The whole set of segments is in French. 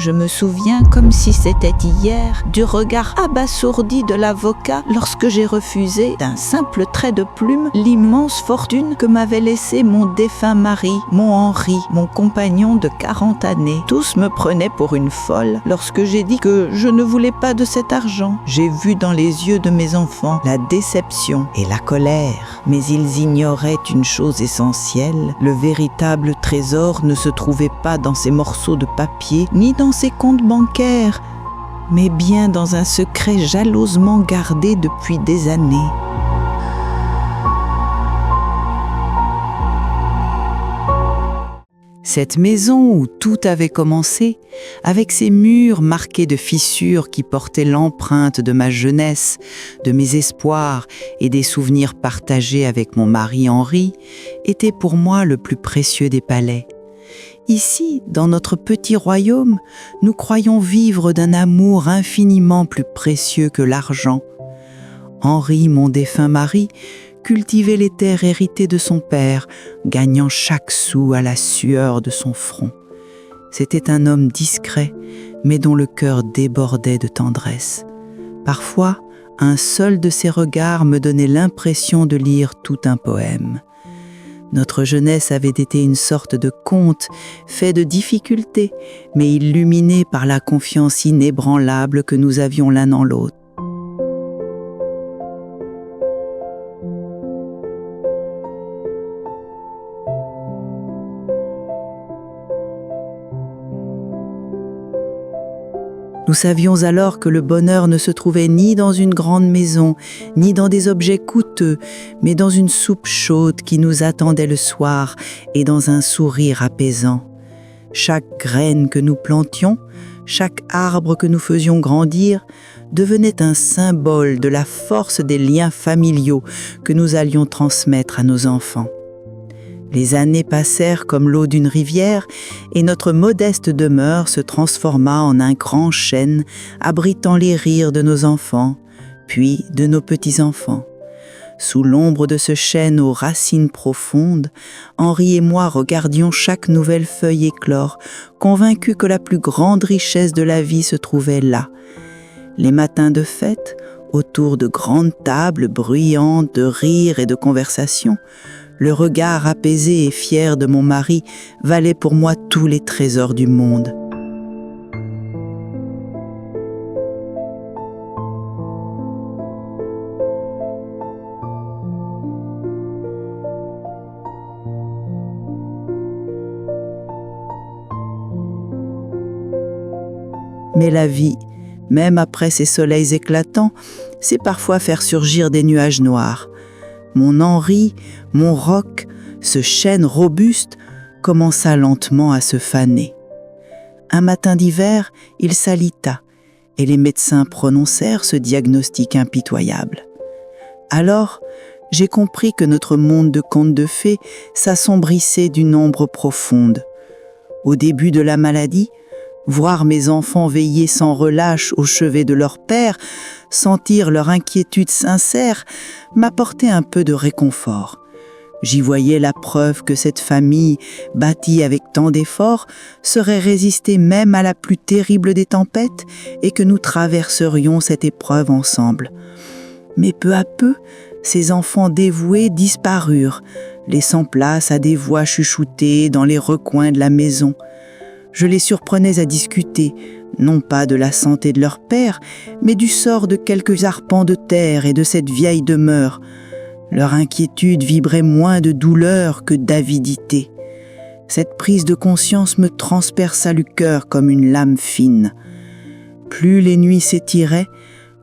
Je me souviens, comme si c'était hier, du regard abasourdi de l'avocat lorsque j'ai refusé, d'un simple trait de plume, l'immense fortune que m'avait laissée mon défunt mari, mon Henri, mon compagnon de 40 années. Tous me prenaient pour une folle lorsque j'ai dit que je ne voulais pas de cet argent. J'ai vu dans les yeux de mes enfants la déception et la colère, mais ils ignoraient une chose essentielle: le véritable trésor ne se trouvait pas dans ces morceaux de papier, ni dans ces comptes bancaires, mais bien dans un secret jalousement gardé depuis des années. Cette maison où tout avait commencé, avec ses murs marqués de fissures qui portaient l'empreinte de ma jeunesse, de mes espoirs et des souvenirs partagés avec mon mari Henri, était pour moi le plus précieux des palais. Ici, dans notre petit royaume, nous croyons vivre d'un amour infiniment plus précieux que l'argent. Henri, mon défunt mari, cultivait les terres héritées de son père, gagnant chaque sou à la sueur de son front. C'était un homme discret, mais dont le cœur débordait de tendresse. Parfois, un seul de ses regards me donnait l'impression de lire tout un poème. Notre jeunesse avait été une sorte de conte, fait de difficultés, mais illuminé par la confiance inébranlable que nous avions l'un en l'autre. Nous savions alors que le bonheur ne se trouvait ni dans une grande maison, ni dans des objets coûteux, mais dans une soupe chaude qui nous attendait le soir et dans un sourire apaisant. Chaque graine que nous plantions, chaque arbre que nous faisions grandir, devenait un symbole de la force des liens familiaux que nous allions transmettre à nos enfants. Les années passèrent comme l'eau d'une rivière et notre modeste demeure se transforma en un grand chêne abritant les rires de nos enfants, puis de nos petits-enfants. Sous l'ombre de ce chêne aux racines profondes, Henri et moi regardions chaque nouvelle feuille éclore, convaincus que la plus grande richesse de la vie se trouvait là. Les matins de fête, autour de grandes tables bruyantes de rires et de conversations, le regard apaisé et fier de mon mari valait pour moi tous les trésors du monde. Mais la vie, même après ces soleils éclatants, c'est parfois faire surgir des nuages noirs. Mon Henri, mon roc, ce chêne robuste, commença lentement à se faner. Un matin d'hiver, il s'alita, et les médecins prononcèrent ce diagnostic impitoyable. Alors, j'ai compris que notre monde de contes de fées s'assombrissait d'une ombre profonde. Au début de la maladie, voir mes enfants veiller sans relâche au chevet de leur père, sentir leur inquiétude sincère, m'apportait un peu de réconfort. J'y voyais la preuve que cette famille, bâtie avec tant d'efforts, saurait résister même à la plus terrible des tempêtes et que nous traverserions cette épreuve ensemble. Mais peu à peu, ces enfants dévoués disparurent, laissant place à des voix chuchotées dans les recoins de la maison. Je les surprenais à discuter, non pas de la santé de leur père, mais du sort de quelques arpents de terre et de cette vieille demeure. Leur inquiétude vibrait moins de douleur que d'avidité. Cette prise de conscience me transperça le cœur comme une lame fine. Plus les nuits s'étiraient,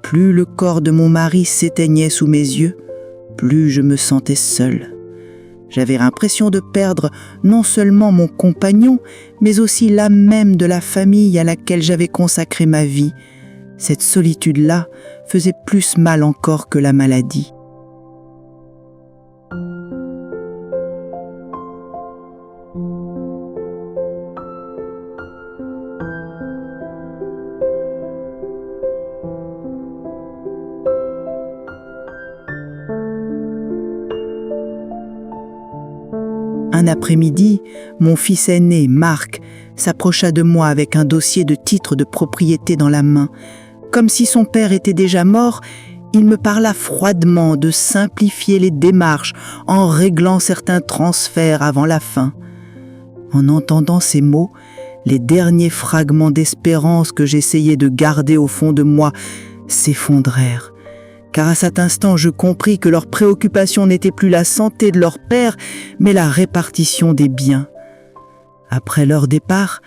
plus le corps de mon mari s'éteignait sous mes yeux, plus je me sentais seule. J'avais l'impression de perdre non seulement mon compagnon, mais aussi l'âme même de la famille à laquelle j'avais consacré ma vie. Cette solitude-là faisait plus mal encore que la maladie. Un après-midi, mon fils aîné, Marc, s'approcha de moi avec un dossier de titre de propriété dans la main. Comme si son père était déjà mort, il me parla froidement de simplifier les démarches en réglant certains transferts avant la fin. En entendant ces mots, les derniers fragments d'espérance que j'essayais de garder au fond de moi s'effondrèrent. Car à cet instant, je compris que leur préoccupation n'était plus la santé de leur père, mais la répartition des biens. Après leur départ,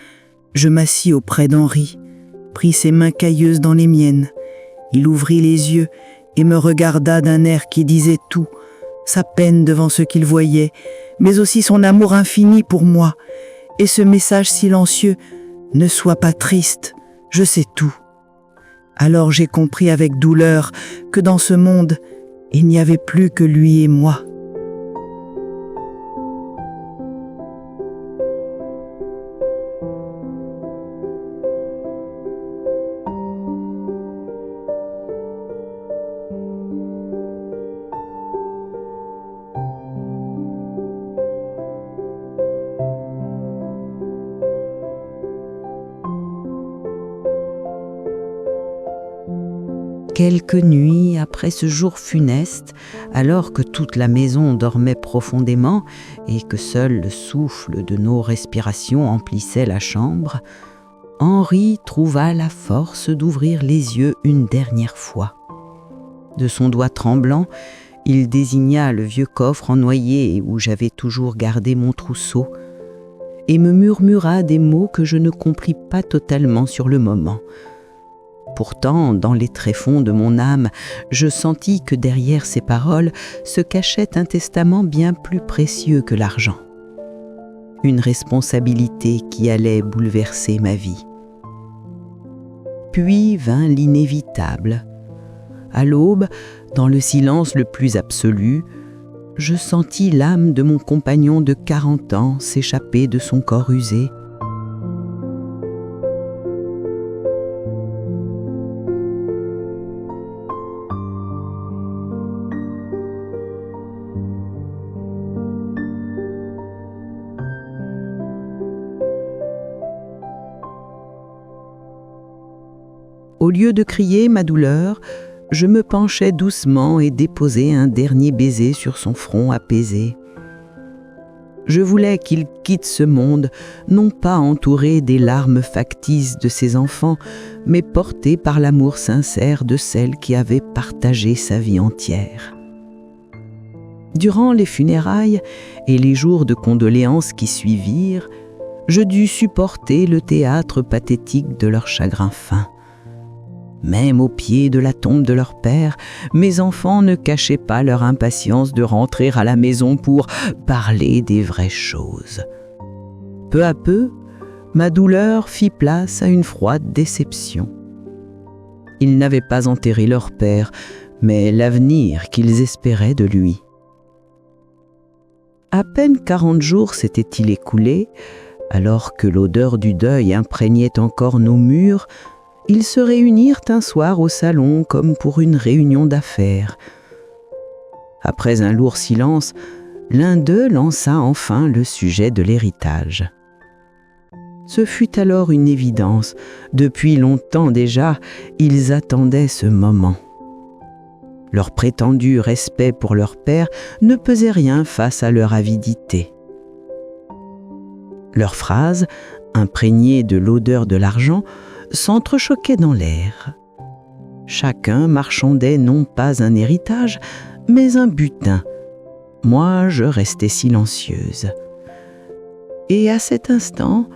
je m'assis auprès d'Henri, pris ses mains cailleuses dans les miennes. Il ouvrit les yeux et me regarda d'un air qui disait tout, sa peine devant ce qu'il voyait, mais aussi son amour infini pour moi, et ce message silencieux « Ne sois pas triste, je sais tout ». Alors j'ai compris avec douleur que dans ce monde, il n'y avait plus que lui et moi. Quelques nuits après ce jour funeste, alors que toute la maison dormait profondément et que seul le souffle de nos respirations emplissait la chambre, Henri trouva la force d'ouvrir les yeux une dernière fois. De son doigt tremblant, il désigna le vieux coffre en noyer où j'avais toujours gardé mon trousseau et me murmura des mots que je ne compris pas totalement sur le moment. Pourtant, dans les tréfonds de mon âme, je sentis que derrière ces paroles se cachait un testament bien plus précieux que l'argent. Une responsabilité qui allait bouleverser ma vie. Puis vint l'inévitable. À l'aube, dans le silence le plus absolu, je sentis l'âme de mon compagnon de 40 ans s'échapper de son corps usé. Au lieu de crier ma douleur, je me penchai doucement et déposai un dernier baiser sur son front apaisé. Je voulais qu'il quitte ce monde, non pas entouré des larmes factices de ses enfants, mais porté par l'amour sincère de celle qui avait partagé sa vie entière. Durant les funérailles et les jours de condoléances qui suivirent, je dus supporter le théâtre pathétique de leur chagrin fin. Même au pied de la tombe de leur père, mes enfants ne cachaient pas leur impatience de rentrer à la maison pour parler des vraies choses. Peu à peu, ma douleur fit place à une froide déception. Ils n'avaient pas enterré leur père, mais l'avenir qu'ils espéraient de lui. À peine 40 jours s'étaient-ils écoulés, alors que l'odeur du deuil imprégnait encore nos murs. Ils se réunirent un soir au salon comme pour une réunion d'affaires. Après un lourd silence, l'un d'eux lança enfin le sujet de l'héritage. Ce fut alors une évidence. Depuis longtemps déjà, ils attendaient ce moment. Leur prétendu respect pour leur père ne pesait rien face à leur avidité. Leurs phrases, imprégnées de l'odeur de l'argent, s'entrechoquaient dans l'air. Chacun marchandait non pas un héritage, mais un butin. Moi, je restais silencieuse. Et à cet instant,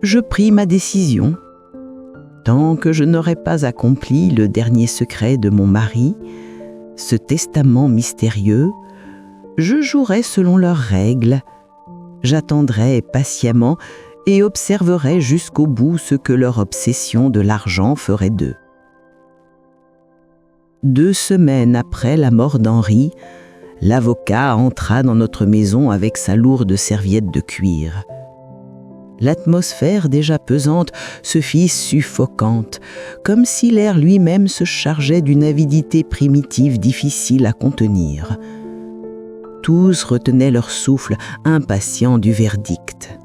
je pris ma décision. Tant que je n'aurais pas accompli le dernier secret de mon mari, ce testament mystérieux, je jouerais selon leurs règles. J'attendrais patiemment et observerai jusqu'au bout ce que leur obsession de l'argent ferait d'eux. 2 semaines après la mort d'Henri, l'avocat entra dans notre maison avec sa lourde serviette de cuir. L'atmosphère déjà pesante se fit suffocante, comme si l'air lui-même se chargeait d'une avidité primitive difficile à contenir. tous retenaient leur souffle, impatients du verdict.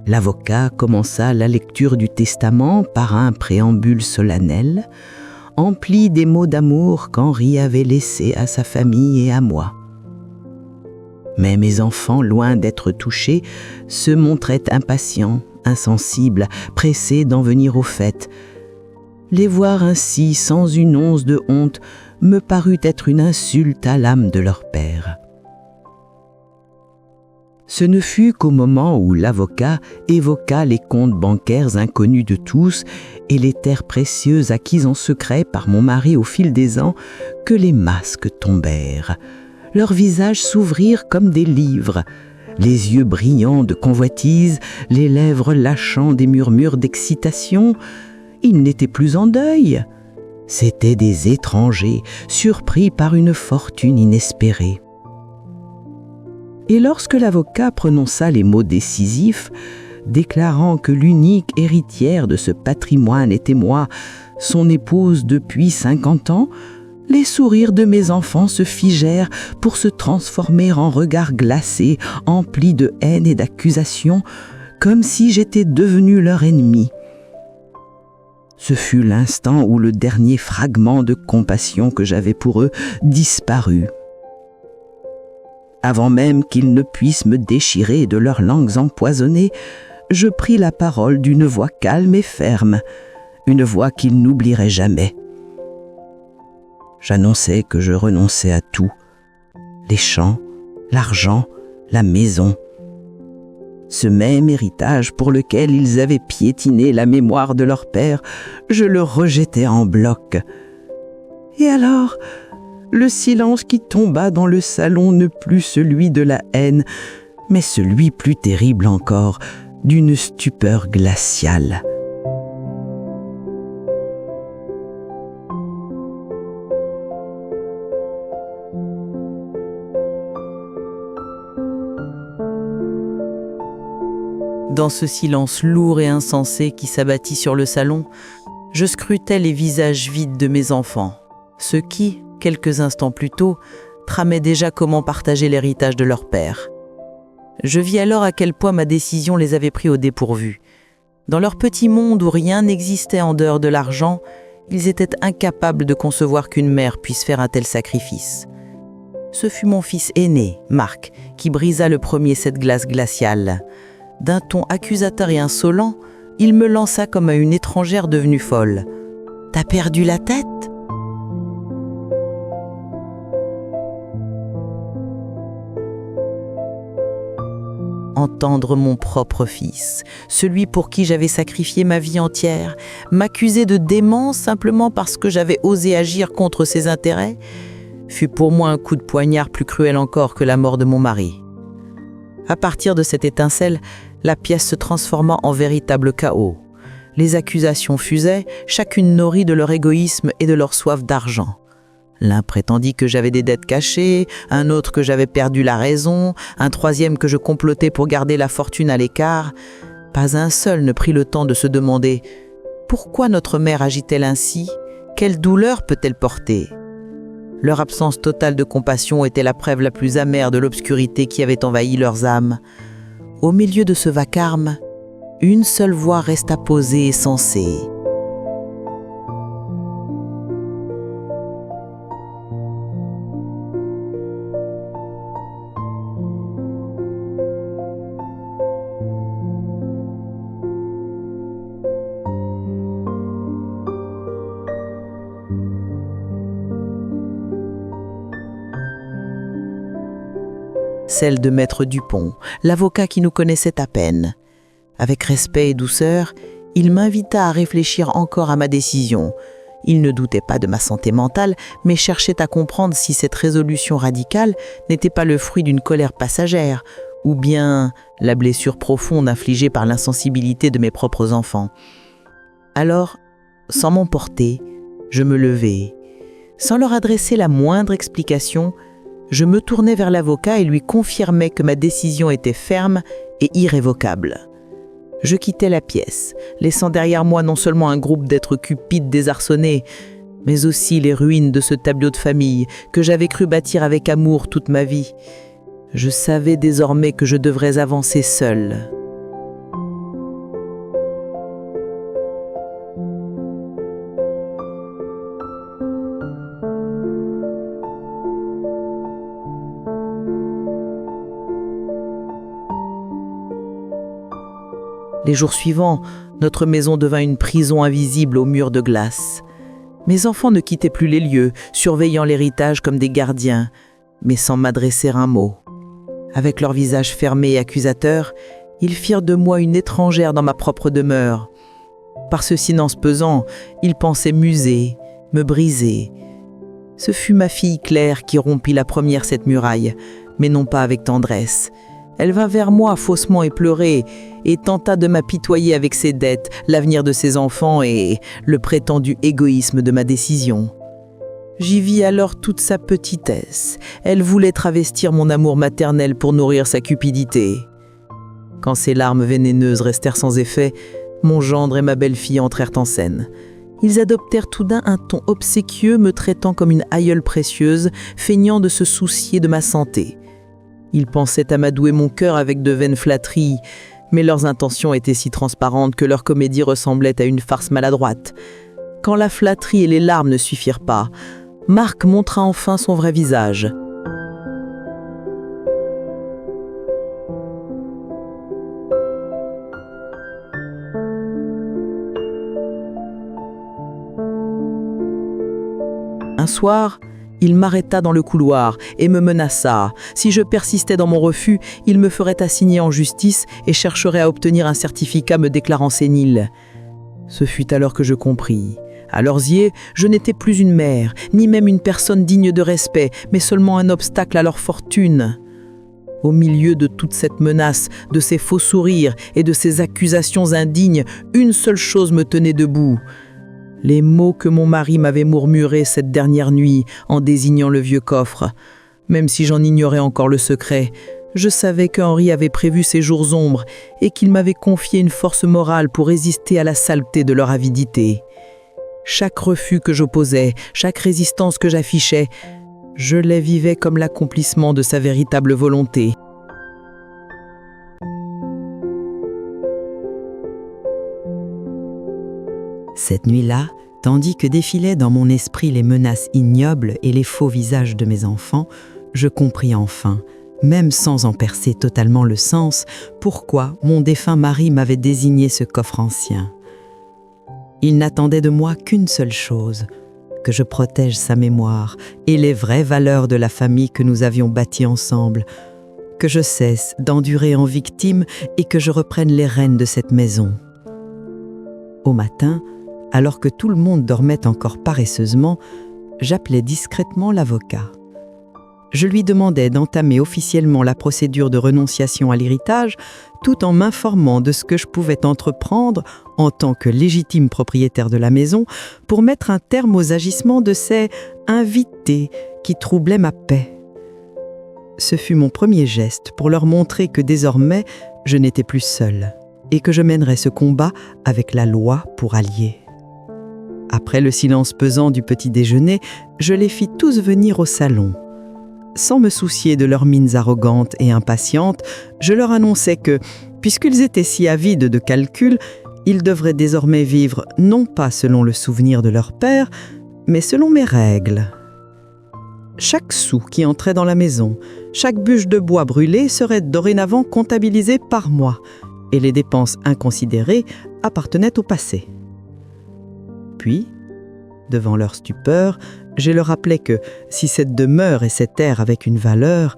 L'avocat commença la lecture du testament par un préambule solennel, empli des mots d'amour qu'Henri avait laissés à sa famille et à moi. Mais mes enfants, loin d'être touchés, se montraient impatients, insensibles, pressés d'en venir au fait. Les voir ainsi, sans une once de honte, me parut être une insulte à l'âme de leur père. Ce ne fut qu'au moment où l'avocat évoqua les comptes bancaires inconnus de tous et les terres précieuses acquises en secret par mon mari au fil des ans que les masques tombèrent. Leurs visages s'ouvrirent comme des livres, les yeux brillants de convoitise, les lèvres lâchant des murmures d'excitation. Ils n'étaient plus en deuil. C'étaient des étrangers, surpris par une fortune inespérée. Et lorsque l'avocat prononça les mots décisifs, déclarant que l'unique héritière de ce patrimoine était moi, son épouse depuis 50 ans, les sourires de mes enfants se figèrent pour se transformer en regards glacés, emplis de haine et d'accusation, comme si j'étais devenu leur ennemi. Ce fut l'instant où le dernier fragment de compassion que j'avais pour eux disparut. Avant même qu'ils ne puissent me déchirer de leurs langues empoisonnées, je pris la parole d'une voix calme et ferme, une voix qu'ils n'oublieraient jamais. J'annonçai que je renonçais à tout, les champs, l'argent, la maison. Ce même héritage pour lequel ils avaient piétiné la mémoire de leur père, je le rejetais en bloc. Et alors, le silence qui tomba dans le salon ne plus celui de la haine, mais celui plus terrible encore, d'une stupeur glaciale. Dans ce silence lourd et insensé qui s'abattit sur le salon, je scrutais les visages vides de mes enfants, ceux qui, quelques instants plus tôt, tramaient déjà comment partager l'héritage de leur père. Je vis alors à quel point ma décision les avait pris au dépourvu. Dans leur petit monde où rien n'existait en dehors de l'argent, ils étaient incapables de concevoir qu'une mère puisse faire un tel sacrifice. Ce fut mon fils aîné, Marc, qui brisa le premier cette glace glaciale. D'un ton accusateur et insolent, il me lança comme à une étrangère devenue folle. « T'as perdu la tête ?» Entendre mon propre fils, celui pour qui j'avais sacrifié ma vie entière, m'accuser de démence simplement parce que j'avais osé agir contre ses intérêts, fut pour moi un coup de poignard plus cruel encore que la mort de mon mari. À partir de cette étincelle, la pièce se transforma en véritable chaos. Les accusations fusaient, chacune nourrie de leur égoïsme et de leur soif d'argent. L'un prétendit que j'avais des dettes cachées, un autre que j'avais perdu la raison, un troisième que je complotais pour garder la fortune à l'écart. Pas un seul ne prit le temps de se demander « Pourquoi notre mère agit-elle ainsi ? Quelle douleur peut-elle porter ?» Leur absence totale de compassion était la preuve la plus amère de l'obscurité qui avait envahi leurs âmes. Au milieu de ce vacarme, une seule voix resta posée et sensée. Celle de Maître Dupont, l'avocat qui nous connaissait à peine. Avec respect et douceur, il m'invita à réfléchir encore à ma décision. Il ne doutait pas de ma santé mentale, mais cherchait à comprendre si cette résolution radicale n'était pas le fruit d'une colère passagère, ou bien la blessure profonde infligée par l'insensibilité de mes propres enfants. Alors, sans m'emporter, je me levai. Sans leur adresser la moindre explication, je me tournai vers l'avocat et lui confirmai que ma décision était ferme et irrévocable. Je quittai la pièce, laissant derrière moi non seulement un groupe d'êtres cupides désarçonnés, mais aussi les ruines de ce tableau de famille que j'avais cru bâtir avec amour toute ma vie. Je savais désormais que je devrais avancer seule. Les jours suivants, notre maison devint une prison invisible aux murs de glace. Mes enfants ne quittaient plus les lieux, surveillant l'héritage comme des gardiens, mais sans m'adresser un mot. Avec leur visage fermé et accusateur, ils firent de moi une étrangère dans ma propre demeure. Par ce silence pesant, ils pensaient m'user, me briser. Ce fut ma fille Claire qui rompit la première cette muraille, mais non pas avec tendresse. Elle vint vers moi faussement éplorée et tenta de m'apitoyer avec ses dettes, l'avenir de ses enfants et le prétendu égoïsme de ma décision. J'y vis alors toute sa petitesse. Elle voulait travestir mon amour maternel pour nourrir sa cupidité. Quand ces larmes vénéneuses restèrent sans effet, mon gendre et ma belle-fille entrèrent en scène. Ils adoptèrent tout d'un un ton obséquieux, me traitant comme une aïeule précieuse, feignant de se soucier de ma santé. Ils pensaient amadouer mon cœur avec de vaines flatteries, mais leurs intentions étaient si transparentes que leur comédie ressemblait à une farce maladroite. Quand la flatterie et les larmes ne suffirent pas, Marc montra enfin son vrai visage. Un soir, il m'arrêta dans le couloir et me menaça. Si je persistais dans mon refus, il me ferait assigner en justice et chercherait à obtenir un certificat me déclarant sénile. Ce fut alors que je compris. À leurs yeux, je n'étais plus une mère, ni même une personne digne de respect, mais seulement un obstacle à leur fortune. Au milieu de toute cette menace, de ces faux sourires et de ces accusations indignes, une seule chose me tenait debout. Les mots que mon mari m'avait murmurés cette dernière nuit en désignant le vieux coffre. Même si j'en ignorais encore le secret, je savais qu'Henri avait prévu ces jours sombres et qu'il m'avait confié une force morale pour résister à la saleté de leur avidité. Chaque refus que j'opposais, chaque résistance que j'affichais, je les vivais comme l'accomplissement de sa véritable volonté. Cette nuit-là, tandis que défilaient dans mon esprit les menaces ignobles et les faux visages de mes enfants, je compris enfin, même sans en percer totalement le sens, pourquoi mon défunt mari m'avait désigné ce coffre ancien. Il n'attendait de moi qu'une seule chose, que je protège sa mémoire et les vraies valeurs de la famille que nous avions bâtie ensemble, que je cesse d'endurer en victime et que je reprenne les rênes de cette maison. Au matin, alors que tout le monde dormait encore paresseusement, j'appelai discrètement l'avocat. Je lui demandais d'entamer officiellement la procédure de renonciation à l'héritage, tout en m'informant de ce que je pouvais entreprendre en tant que légitime propriétaire de la maison pour mettre un terme aux agissements de ces invités qui troublaient ma paix. Ce fut mon premier geste pour leur montrer que désormais je n'étais plus seule et que je mènerais ce combat avec la loi pour allié. Après le silence pesant du petit déjeuner, je les fis tous venir au salon. Sans me soucier de leurs mines arrogantes et impatientes, je leur annonçai que, puisqu'ils étaient si avides de calcul, ils devraient désormais vivre non pas selon le souvenir de leur père, mais selon mes règles. Chaque sou qui entrait dans la maison, chaque bûche de bois brûlée serait dorénavant comptabilisée par mois, et les dépenses inconsidérées appartenaient au passé. Puis, devant leur stupeur, je leur rappelai que si cette demeure et cette terre avaient une valeur,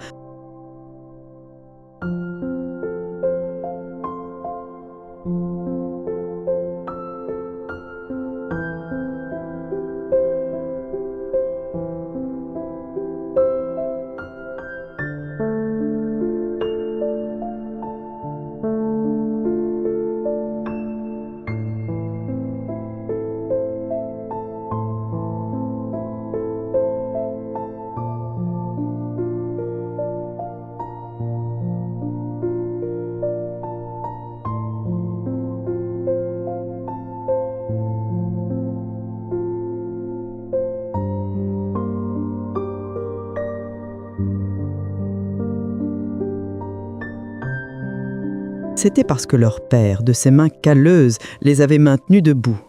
C'était parce que leur père, de ses mains calleuses, les avait maintenus debout.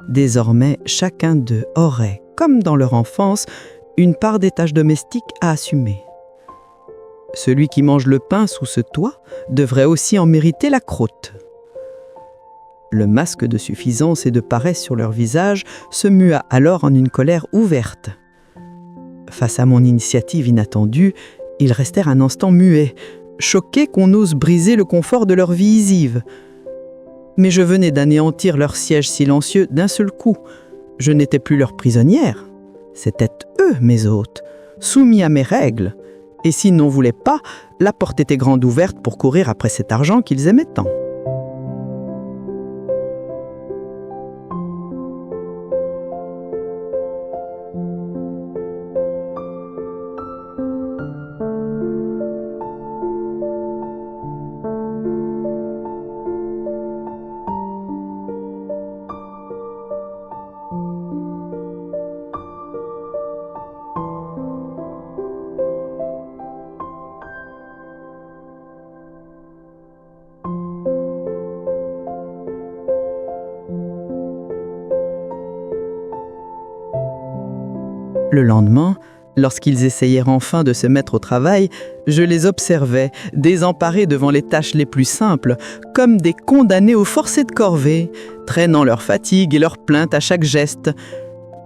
Désormais, chacun d'eux aurait, comme dans leur enfance, une part des tâches domestiques à assumer. Celui qui mange le pain sous ce toit devrait aussi en mériter la croûte. Le masque de suffisance et de paresse sur leur visage se mua alors en une colère ouverte. Face à mon initiative inattendue, ils restèrent un instant muets, choqués qu'on ose briser le confort de leur vie isive. Mais je venais d'anéantir leur siège silencieux d'un seul coup. Je n'étais plus leur prisonnière. C'étaient eux mes hôtes, soumis à mes règles. Et s'ils n'en voulaient pas, la porte était grande ouverte pour courir après cet argent qu'ils aimaient tant. Le lendemain, lorsqu'ils essayèrent enfin de se mettre au travail, je les observais, désemparés devant les tâches les plus simples, comme des condamnés aux forcés de corvée, traînant leur fatigue et leurs plaintes à chaque geste.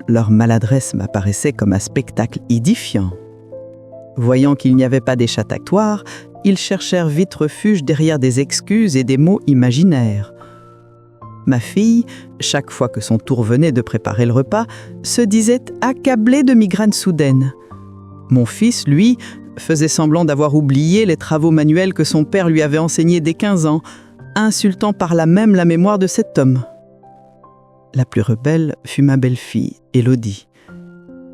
Leur maladresse m'apparaissait comme un spectacle édifiant. Voyant qu'il n'y avait pas d'échappatoire, ils cherchèrent vite refuge derrière des excuses et des mots imaginaires. Ma fille, chaque fois que son tour venait de préparer le repas, se disait accablée de migraines soudaines. Mon fils, lui, faisait semblant d'avoir oublié les travaux manuels que son père lui avait enseignés dès 15 ans, insultant par là même la mémoire de cet homme. La plus rebelle fut ma belle-fille, Élodie.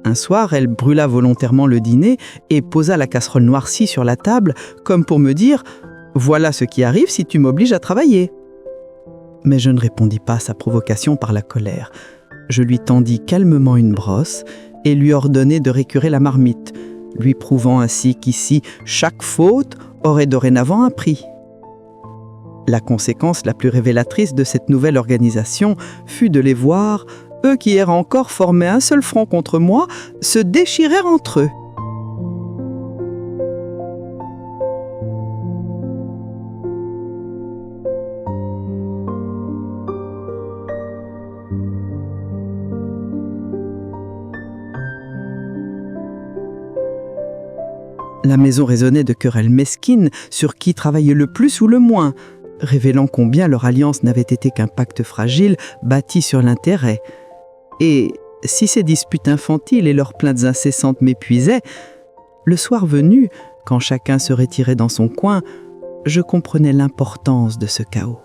Un soir, elle brûla volontairement le dîner et posa la casserole noircie sur la table, comme pour me dire « Voilà ce qui arrive si tu m'obliges à travailler ». Mais je ne répondis pas à sa provocation par la colère. Je lui tendis calmement une brosse et lui ordonnai de récurer la marmite, lui prouvant ainsi qu'ici, chaque faute aurait dorénavant un prix. La conséquence la plus révélatrice de cette nouvelle organisation fut de les voir, eux qui hier encore formaient un seul front contre moi, se déchirer entre eux. La maison résonnait de querelles mesquines sur qui travaillait le plus ou le moins, révélant combien leur alliance n'avait été qu'un pacte fragile bâti sur l'intérêt. Et si ces disputes infantiles et leurs plaintes incessantes m'épuisaient, le soir venu, quand chacun se retirait dans son coin, je comprenais l'importance de ce chaos.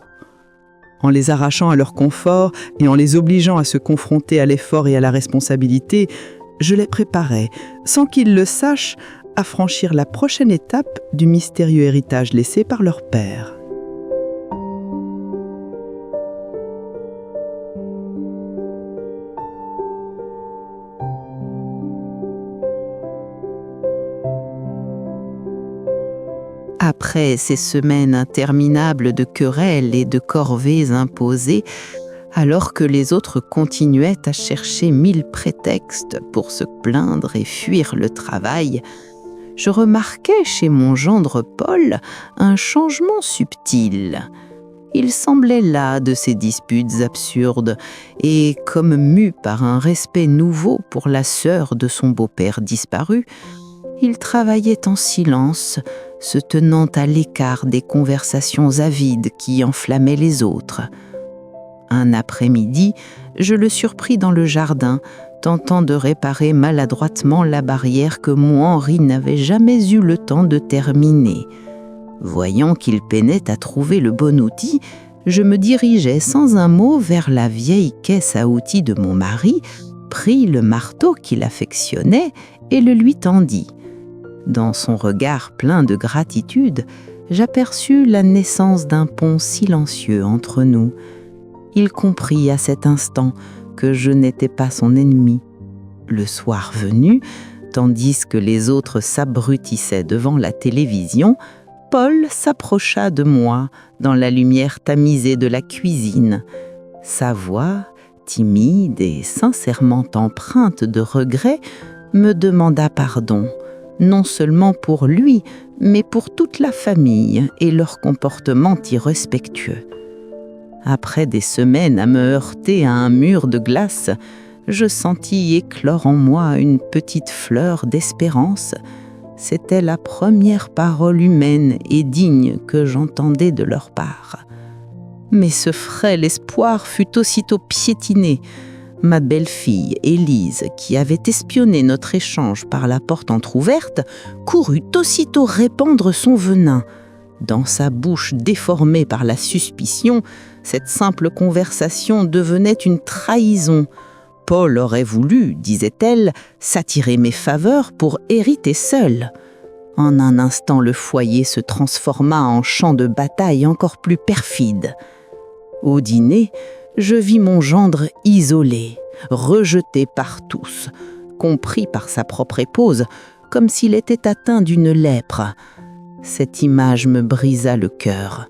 En les arrachant à leur confort et en les obligeant à se confronter à l'effort et à la responsabilité, je les préparais, sans qu'ils le sachent, à franchir la prochaine étape du mystérieux héritage laissé par leur père. Après ces semaines interminables de querelles et de corvées imposées, alors que les autres continuaient à chercher 1000 prétextes pour se plaindre et fuir le travail, je remarquai chez mon gendre Paul un changement subtil. Il semblait las de ces disputes absurdes et, comme mu par un respect nouveau pour la sœur de son beau-père disparu, il travaillait en silence, se tenant à l'écart des conversations avides qui enflammaient les autres. Un après-midi, je le surpris dans le jardin, tentant de réparer maladroitement la barrière que mon Henri n'avait jamais eu le temps de terminer. Voyant qu'il peinait à trouver le bon outil, je me dirigeai sans un mot vers la vieille caisse à outils de mon mari, pris le marteau qu'il affectionnait et le lui tendis. Dans son regard plein de gratitude, j'aperçus la naissance d'un pont silencieux entre nous. Il comprit à cet instant que je n'étais pas son ennemi. Le soir venu, tandis que les autres s'abrutissaient devant la télévision, Paul s'approcha de moi dans la lumière tamisée de la cuisine. Sa voix, timide et sincèrement empreinte de regret, me demanda pardon, non seulement pour lui, mais pour toute la famille et leur comportement irrespectueux. Après des semaines à me heurter à un mur de glace, je sentis éclore en moi une petite fleur d'espérance. C'était la première parole humaine et digne que j'entendais de leur part. Mais ce frêle espoir fut aussitôt piétiné. Ma belle-fille, Élise, qui avait espionné notre échange par la porte entr'ouverte, courut aussitôt répandre son venin. Dans sa bouche déformée par la suspicion, cette simple conversation devenait une trahison. Paul aurait voulu, disait-elle, s'attirer mes faveurs pour hériter seul. En un instant, le foyer se transforma en champ de bataille encore plus perfide. Au dîner, je vis mon gendre isolé, rejeté par tous, compris par sa propre épouse, comme s'il était atteint d'une lèpre. Cette image me brisa le cœur.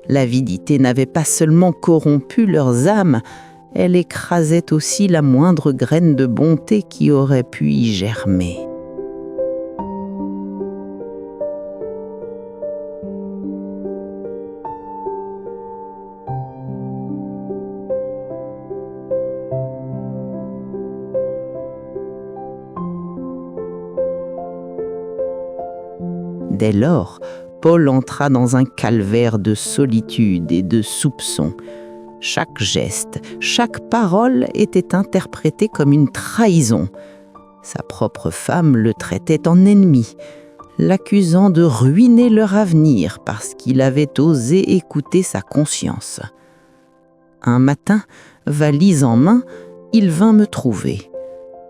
L'avidité n'avait pas seulement corrompu leurs âmes, elle écrasait aussi la moindre graine de bonté qui aurait pu y germer. Dès lors, Paul entra dans un calvaire de solitude et de soupçons. Chaque geste, chaque parole était interprétée comme une trahison. Sa propre femme le traitait en ennemi, l'accusant de ruiner leur avenir parce qu'il avait osé écouter sa conscience. Un matin, valise en main, il vint me trouver.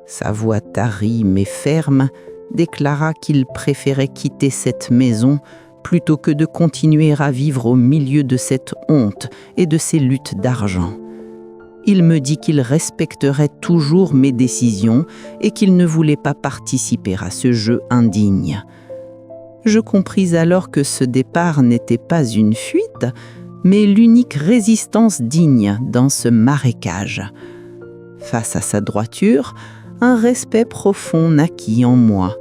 Sa voix tarie mais ferme déclara qu'il préférait quitter cette maison plutôt que de continuer à vivre au milieu de cette honte et de ces luttes d'argent. Il me dit qu'il respecterait toujours mes décisions et qu'il ne voulait pas participer à ce jeu indigne. Je compris alors que ce départ n'était pas une fuite, mais l'unique résistance digne dans ce marécage. Face à sa droiture, un respect profond naquit en moi.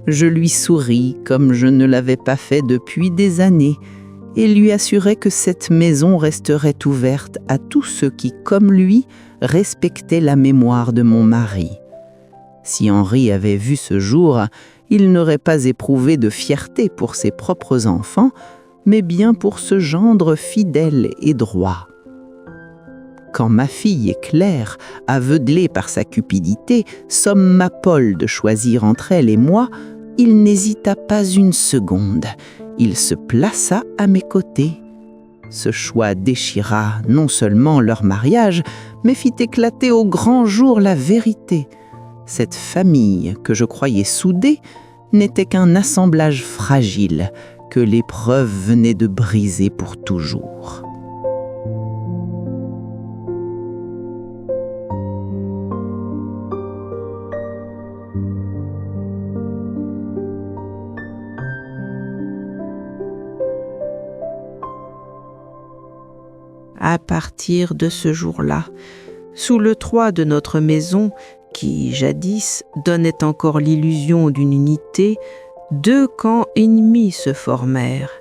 Je lui souris comme je ne l'avais pas fait depuis des années et lui assurai que cette maison resterait ouverte à tous ceux qui, comme lui, respectaient la mémoire de mon mari. Si Henri avait vu ce jour, il n'aurait pas éprouvé de fierté pour ses propres enfants, mais bien pour ce gendre fidèle et droit. Quand ma fille Claire, aveuglée par sa cupidité, somma Paul de choisir entre elle et moi, il n'hésita pas une seconde. Il se plaça à mes côtés. Ce choix déchira non seulement leur mariage, mais fit éclater au grand jour la vérité. Cette famille que je croyais soudée n'était qu'un assemblage fragile que l'épreuve venait de briser pour toujours. À partir de ce jour-là, sous le toit de notre maison, qui jadis donnait encore l'illusion d'une unité, deux camps ennemis se formèrent.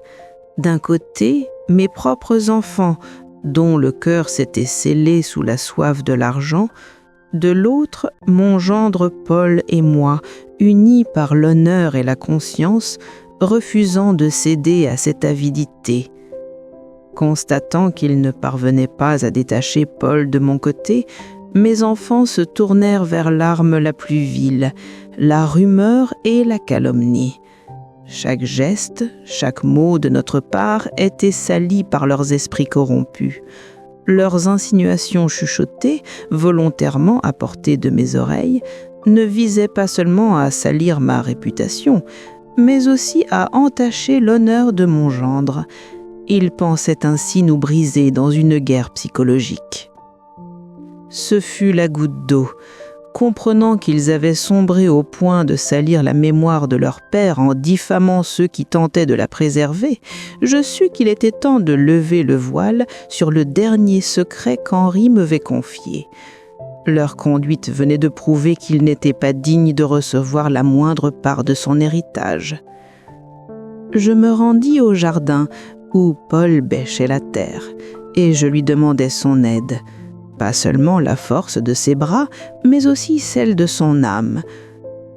D'un côté, mes propres enfants, dont le cœur s'était scellé sous la soif de l'argent, de l'autre, mon gendre Paul et moi, unis par l'honneur et la conscience, refusant de céder à cette avidité. Constatant qu'il ne parvenait pas à détacher Paul de mon côté, mes enfants se tournèrent vers l'arme la plus vile, la rumeur et la calomnie. Chaque geste, chaque mot de notre part était sali par leurs esprits corrompus. Leurs insinuations chuchotées, volontairement apportées de mes oreilles, ne visaient pas seulement à salir ma réputation, mais aussi à entacher l'honneur de mon gendre. Ils pensaient ainsi nous briser dans une guerre psychologique. Ce fut la goutte d'eau. comprenant qu'ils avaient sombré au point de salir la mémoire de leur père en diffamant ceux qui tentaient de la préserver, je sus qu'il était temps de lever le voile sur le dernier secret qu'Henri m'avait confié. Leur conduite venait de prouver qu'ils n'étaient pas dignes de recevoir la moindre part de son héritage. Je me rendis au jardin où Paul bêchait la terre, et je lui demandai son aide. Pas seulement la force de ses bras, mais aussi celle de son âme.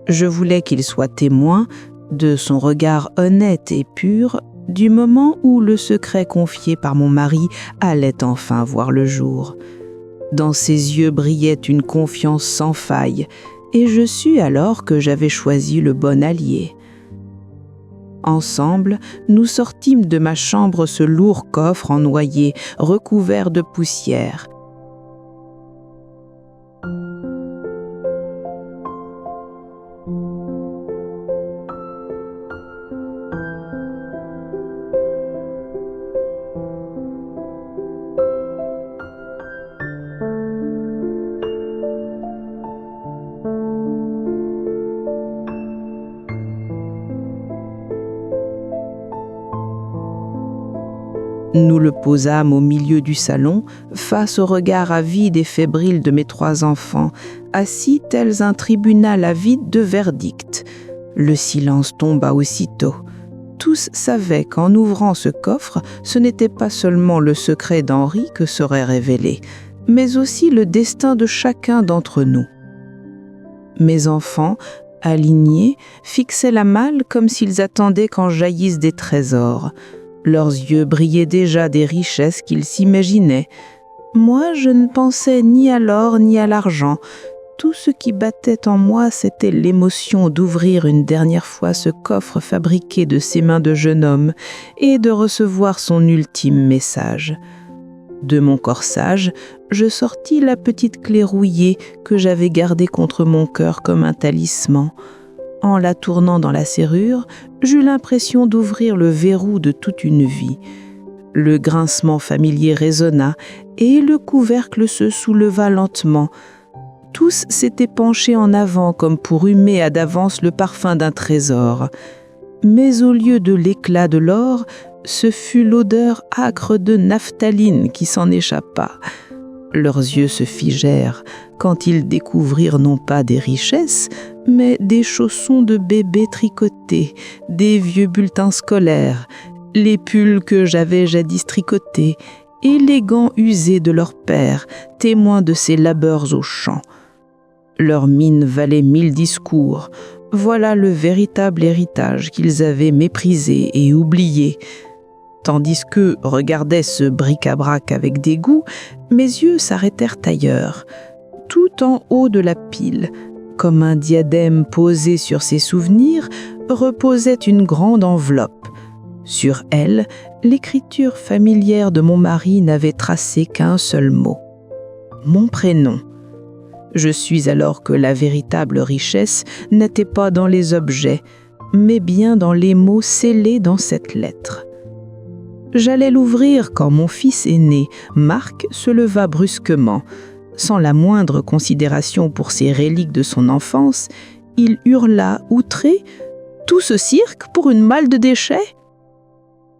Je voulais qu'il soit témoin de son regard honnête et pur du moment où le secret confié par mon mari allait enfin voir le jour. Dans ses yeux brillait une confiance sans faille, et je sus alors que j'avais choisi le bon allié. Ensemble, nous sortîmes de ma chambre ce lourd coffre en noyer, recouvert de poussière. Nous le posâmes au milieu du salon, face au regard avide et fébrile de mes 3 enfants, assis tels un tribunal avide de verdict. Le silence tomba aussitôt. Tous savaient qu'en ouvrant ce coffre, ce n'était pas seulement le secret d'Henri que serait révélé, mais aussi le destin de chacun d'entre nous. Mes enfants, alignés, fixaient la malle comme s'ils attendaient qu'en jaillissent des trésors. Leurs yeux brillaient déjà des richesses qu'ils s'imaginaient. Moi, je ne pensais ni à l'or ni à l'argent. Tout ce qui battait en moi, c'était l'émotion d'ouvrir une dernière fois ce coffre fabriqué de ses mains de jeune homme et de recevoir son ultime message. De mon corsage, je sortis la petite clé rouillée que j'avais gardée contre mon cœur comme un talisman. En la tournant dans la serrure, j'eus l'impression d'ouvrir le verrou de toute une vie. Le grincement familier résonna et le couvercle se souleva lentement. Tous s'étaient penchés en avant comme pour humer à d'avance le parfum d'un trésor. Mais au lieu de l'éclat de l'or, ce fut l'odeur âcre de naphtaline qui s'en échappa. Leurs yeux se figèrent quand ils découvrirent non pas des richesses, mais des chaussons de bébé tricotés, des vieux bulletins scolaires, les pulls que j'avais jadis tricotés et les gants usés de leur père, témoins de ses labeurs aux champs. Leur mine valait 1000 discours. Voilà le véritable héritage qu'ils avaient méprisé et oublié. Tandis qu'eux regardaient ce bric-à-brac avec dégoût, mes yeux s'arrêtèrent ailleurs, tout en haut de la pile. Comme un diadème posé sur ses souvenirs, reposait une grande enveloppe. Sur elle, l'écriture familière de mon mari n'avait tracé qu'un seul mot. Mon prénom. Je sus alors que la véritable richesse n'était pas dans les objets, mais bien dans les mots scellés dans cette lettre. J'allais l'ouvrir quand mon fils aîné, Marc, se leva brusquement. Sans la moindre considération pour ces reliques de son enfance, il hurla outré « Tout ce cirque pour une malle de déchets ?»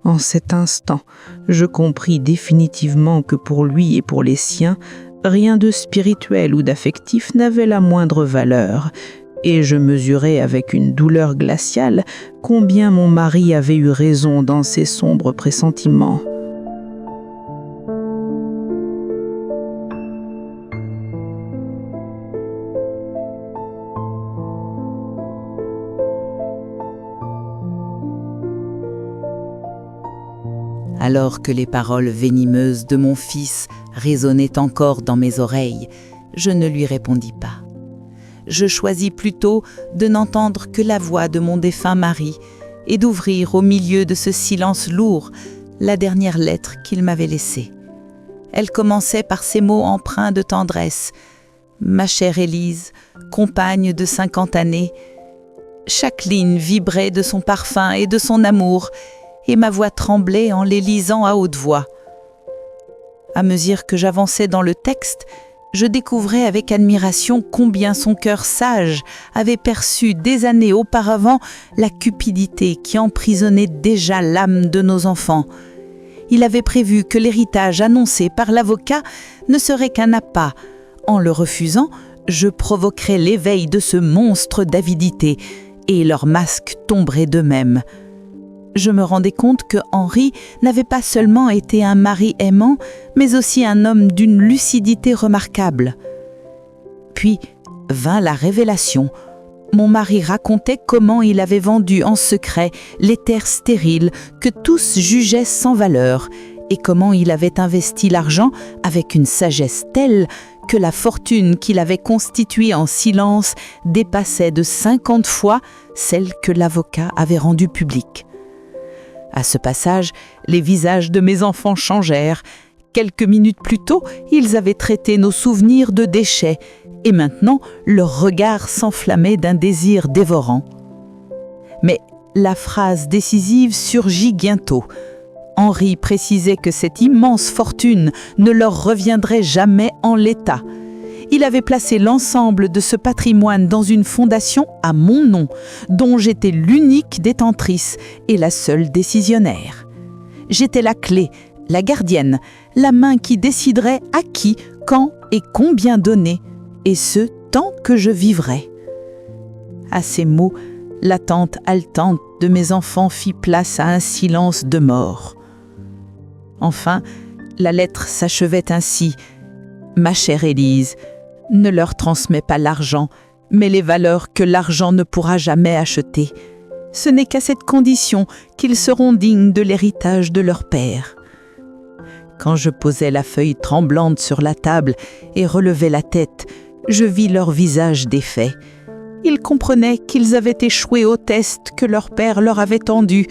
En cet instant, je compris définitivement que pour lui et pour les siens, rien de spirituel ou d'affectif n'avait la moindre valeur, et je mesurai avec une douleur glaciale combien mon mari avait eu raison dans ses sombres pressentiments. Alors que les paroles venimeuses de mon fils résonnaient encore dans mes oreilles, je ne lui répondis pas. Je choisis plutôt de n'entendre que la voix de mon défunt mari et d'ouvrir au milieu de ce silence lourd la dernière lettre qu'il m'avait laissée. Elle commençait par ces mots empreints de tendresse. « Ma chère Élise, compagne de 50 années », chaque ligne vibrait de son parfum et de son amour, et ma voix tremblait en les lisant à haute voix. À mesure que j'avançais dans le texte, je découvrais avec admiration combien son cœur sage avait perçu des années auparavant la cupidité qui emprisonnait déjà l'âme de nos enfants. Il avait prévu que l'héritage annoncé par l'avocat ne serait qu'un appât. En le refusant, je provoquerais l'éveil de ce monstre d'avidité et leurs masques tomberaient d'eux-mêmes. Je me rendais compte que Henri n'avait pas seulement été un mari aimant, mais aussi un homme d'une lucidité remarquable. Puis vint la révélation. Mon mari racontait comment il avait vendu en secret les terres stériles que tous jugeaient sans valeur et comment il avait investi l'argent avec une sagesse telle que la fortune qu'il avait constituée en silence dépassait de 50 fois celle que l'avocat avait rendue publique. À ce passage, les visages de mes enfants changèrent. Quelques minutes plus tôt, ils avaient traité nos souvenirs de déchets, et maintenant, leur regard s'enflammait d'un désir dévorant. Mais la phrase décisive surgit bientôt. Henri précisait que cette immense fortune ne leur reviendrait jamais en l'état. Il avait placé l'ensemble de ce patrimoine dans une fondation à mon nom, dont j'étais l'unique détentrice et la seule décisionnaire. J'étais la clé, la gardienne, la main qui déciderait à qui, quand et combien donner, et ce, tant que je vivrais. À ces mots, l'attente haletante de mes enfants fit place à un silence de mort. Enfin, la lettre s'achevait ainsi. « Ma chère Élise, ne leur transmets pas l'argent, mais les valeurs que l'argent ne pourra jamais acheter. Ce n'est qu'à cette condition qu'ils seront dignes de l'héritage de leur père. » Quand je posais la feuille tremblante sur la table et relevais la tête, je vis leur visage défait. Ils comprenaient qu'ils avaient échoué au test que leur père leur avait tendu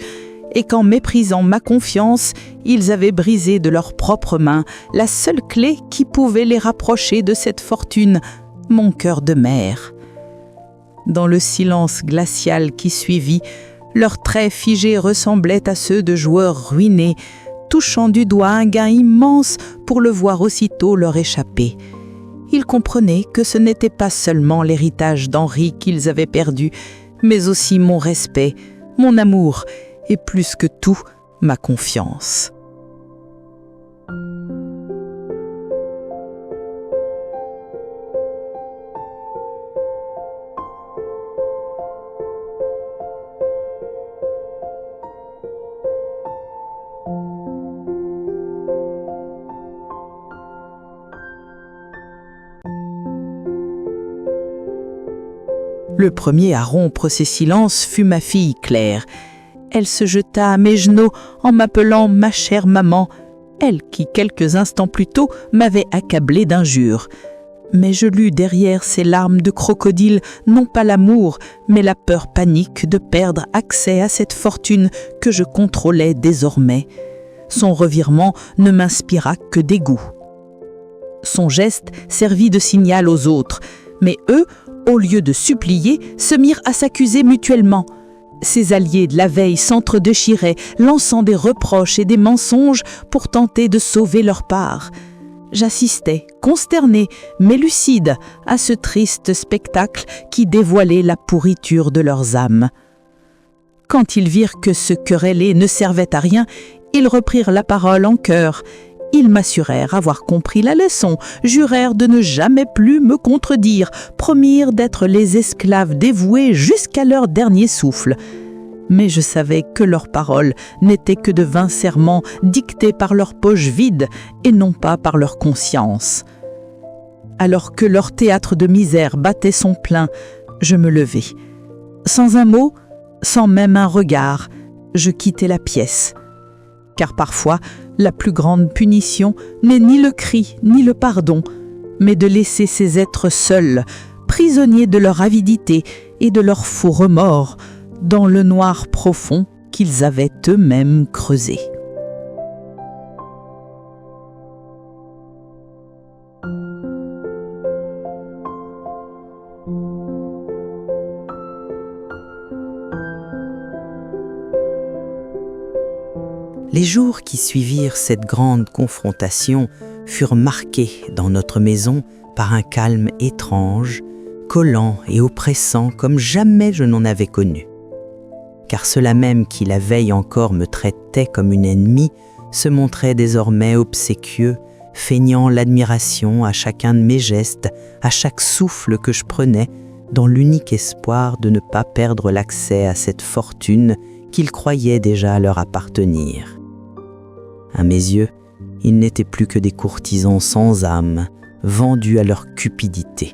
et qu'en méprisant ma confiance, ils avaient brisé de leurs propres mains la seule clé qui pouvait les rapprocher de cette fortune, mon cœur de mère. Dans le silence glacial qui suivit, leurs traits figés ressemblaient à ceux de joueurs ruinés, touchant du doigt un gain immense pour le voir aussitôt leur échapper. Ils comprenaient que ce n'était pas seulement l'héritage d'Henri qu'ils avaient perdu, mais aussi mon respect, mon amour et plus que tout, ma confiance. Le premier à rompre ces silences fut ma fille Claire. Elle se jeta à mes genoux en m'appelant ma chère maman, elle qui quelques instants plus tôt m'avait accablée d'injures. Mais je lus derrière ces larmes de crocodile non pas l'amour, mais la peur panique de perdre accès à cette fortune que je contrôlais désormais. Son revirement ne m'inspira que dégoût. Son geste servit de signal aux autres, mais eux, au lieu de supplier, se mirent à s'accuser mutuellement. Ses alliés de la veille s'entre-déchiraient, lançant des reproches et des mensonges pour tenter de sauver leur part. J'assistais, consterné, mais lucide, à ce triste spectacle qui dévoilait la pourriture de leurs âmes. Quand ils virent que se quereller ne servait à rien, ils reprirent la parole en chœur. Ils m'assurèrent avoir compris la leçon, jurèrent de ne jamais plus me contredire, promirent d'être les esclaves dévoués jusqu'à leur dernier souffle. Mais je savais que leurs paroles n'étaient que de vains serments dictés par leur poche vide et non pas par leur conscience. Alors que leur théâtre de misère battait son plein, je me levai. Sans un mot, sans même un regard, je quittai la pièce. Car parfois, la plus grande punition n'est ni le cri, ni le pardon, mais de laisser ces êtres seuls, prisonniers de leur avidité et de leurs faux remords, dans le noir profond qu'ils avaient eux-mêmes creusé. Les jours qui suivirent cette grande confrontation furent marqués dans notre maison par un calme étrange, collant et oppressant comme jamais je n'en avais connu. Car ceux-là même qui la veille encore me traitaient comme une ennemie se montraient désormais obséquieux, feignant l'admiration à chacun de mes gestes, à chaque souffle que je prenais, dans l'unique espoir de ne pas perdre l'accès à cette fortune qu'ils croyaient déjà leur appartenir. À mes yeux, ils n'étaient plus que des courtisans sans âme, vendus à leur cupidité.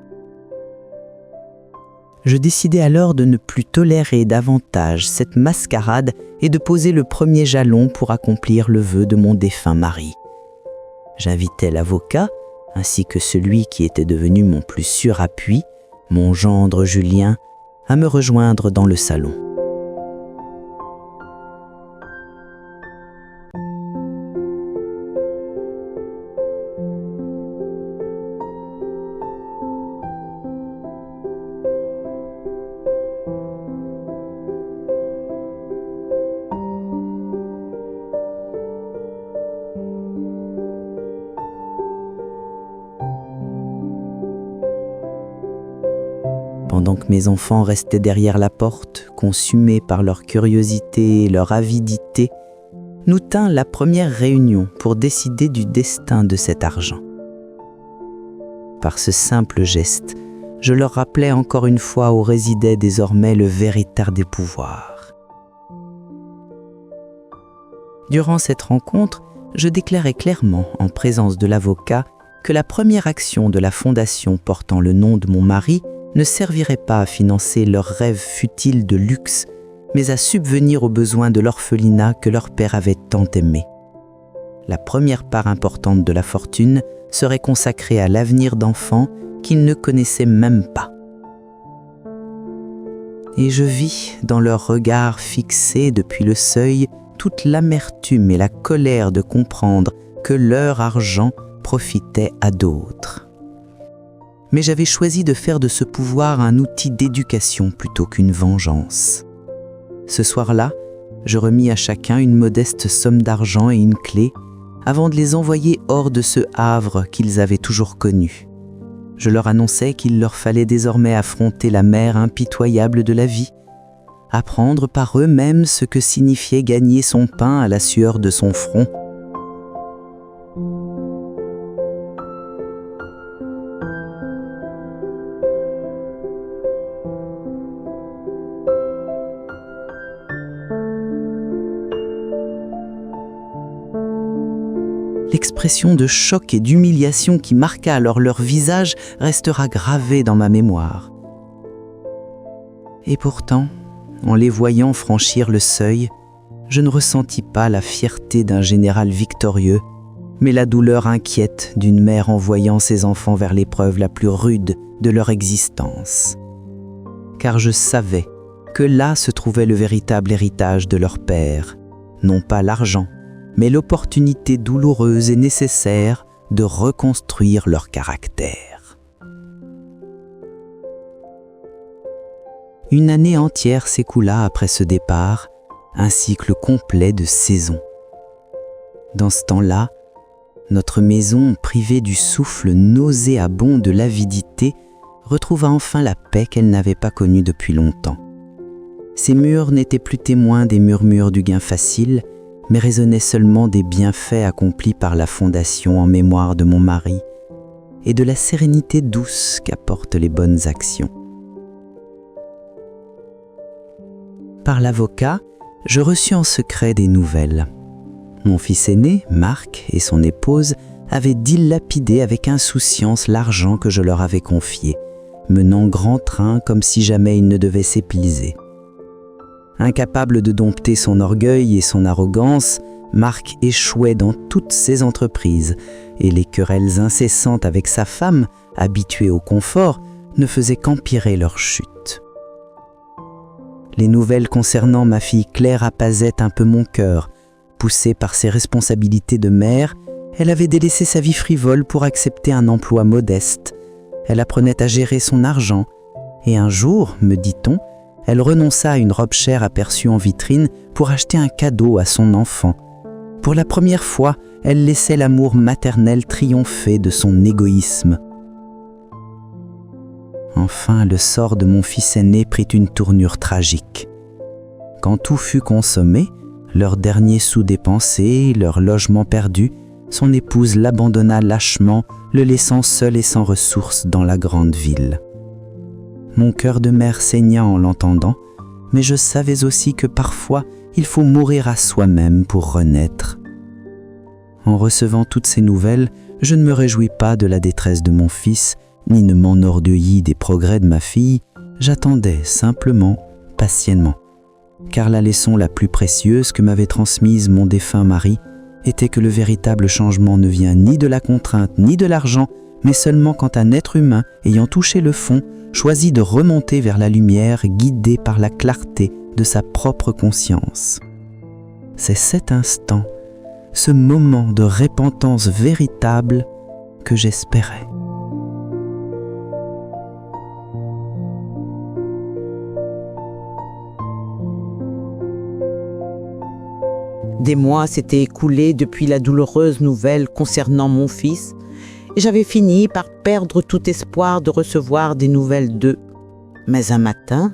Je décidai alors de ne plus tolérer davantage cette mascarade et de poser le premier jalon pour accomplir le vœu de mon défunt mari. J'invitai l'avocat, ainsi que celui qui était devenu mon plus sûr appui, mon gendre Julien, à me rejoindre dans le salon. Pendant que mes enfants restaient derrière la porte, consumés par leur curiosité et leur avidité, nous tîns la première réunion pour décider du destin de cet argent. Par ce simple geste, je leur rappelais encore une fois où résidait désormais le véritable des pouvoirs. Durant cette rencontre, je déclarai clairement, en présence de l'avocat, que la première action de la fondation portant le nom de mon mari ne servirait pas à financer leurs rêves futiles de luxe, mais à subvenir aux besoins de l'orphelinat que leur père avait tant aimé. La première part importante de la fortune serait consacrée à l'avenir d'enfants qu'ils ne connaissaient même pas. Et je vis dans leurs regards fixés depuis le seuil toute l'amertume et la colère de comprendre que leur argent profitait à d'autres. Mais j'avais choisi de faire de ce pouvoir un outil d'éducation plutôt qu'une vengeance. Ce soir-là, je remis à chacun une modeste somme d'argent et une clé, avant de les envoyer hors de ce havre qu'ils avaient toujours connu. Je leur annonçai qu'il leur fallait désormais affronter la mer impitoyable de la vie, apprendre par eux-mêmes ce que signifiait gagner son pain à la sueur de son front. L'expression de choc et d'humiliation qui marqua alors leur visage restera gravée dans ma mémoire. Et pourtant, en les voyant franchir le seuil, je ne ressentis pas la fierté d'un général victorieux, mais la douleur inquiète d'une mère envoyant ses enfants vers l'épreuve la plus rude de leur existence. Car je savais que là se trouvait le véritable héritage de leur père, non pas l'argent, mais l'opportunité douloureuse et nécessaire de reconstruire leur caractère. Une année entière s'écoula après ce départ, un cycle complet de saisons. Dans ce temps-là, notre maison, privée du souffle nauséabond de l'avidité, retrouva enfin la paix qu'elle n'avait pas connue depuis longtemps. Ses murs n'étaient plus témoins des murmures du gain facile, mais résonnaient seulement des bienfaits accomplis par la fondation en mémoire de mon mari et de la sérénité douce qu'apportent les bonnes actions. Par l'avocat, je reçus en secret des nouvelles. Mon fils aîné, Marc, et son épouse avaient dilapidé avec insouciance l'argent que je leur avais confié, menant grand train comme si jamais il ne devait s'épuiser. Incapable de dompter son orgueil et son arrogance, Marc échouait dans toutes ses entreprises et les querelles incessantes avec sa femme, habituée au confort, ne faisaient qu'empirer leur chute. Les nouvelles concernant ma fille Claire apaisaient un peu mon cœur. Poussée par ses responsabilités de mère, elle avait délaissé sa vie frivole pour accepter un emploi modeste. Elle apprenait à gérer son argent et un jour, me dit-on, elle renonça à une robe chère aperçue en vitrine pour acheter un cadeau à son enfant. Pour la première fois, elle laissait l'amour maternel triompher de son égoïsme. Enfin, le sort de mon fils aîné prit une tournure tragique. Quand tout fut consommé, leurs derniers sous dépensés, leur logement perdu, son épouse l'abandonna lâchement, le laissant seul et sans ressources dans la grande ville. Mon cœur de mère saigna en l'entendant, mais je savais aussi que parfois il faut mourir à soi-même pour renaître. En recevant toutes ces nouvelles, je ne me réjouis pas de la détresse de mon fils, ni ne m'enorgueillis des progrès de ma fille, j'attendais simplement, patiemment. Car la leçon la plus précieuse que m'avait transmise mon défunt mari était que le véritable changement ne vient ni de la contrainte ni de l'argent, mais seulement quand un être humain, ayant touché le fond, choisit de remonter vers la lumière guidé par la clarté de sa propre conscience. C'est cet instant, ce moment de repentance véritable que j'espérais. Des mois s'étaient écoulés depuis la douloureuse nouvelle concernant mon fils, et j'avais fini par perdre tout espoir de recevoir des nouvelles d'eux. Mais un matin,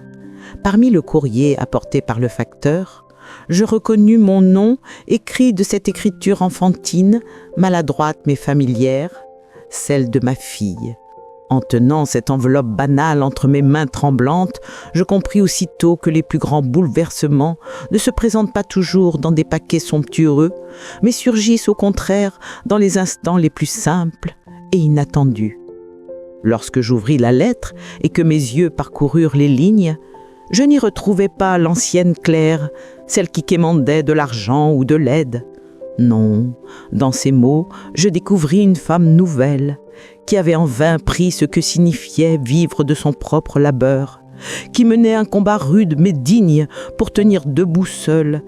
parmi le courrier apporté par le facteur, je reconnus mon nom écrit de cette écriture enfantine, maladroite mais familière, celle de ma fille. En tenant cette enveloppe banale entre mes mains tremblantes, je compris aussitôt que les plus grands bouleversements ne se présentent pas toujours dans des paquets somptueux, mais surgissent au contraire dans les instants les plus simples et inattendus. Lorsque j'ouvris la lettre et que mes yeux parcoururent les lignes, je n'y retrouvais pas l'ancienne Claire, celle qui quémandait de l'argent ou de l'aide. Non, dans ces mots, je découvris une femme nouvelle, qui avait en vain pris ce que signifiait vivre de son propre labeur, qui menait un combat rude mais digne pour tenir debout seule,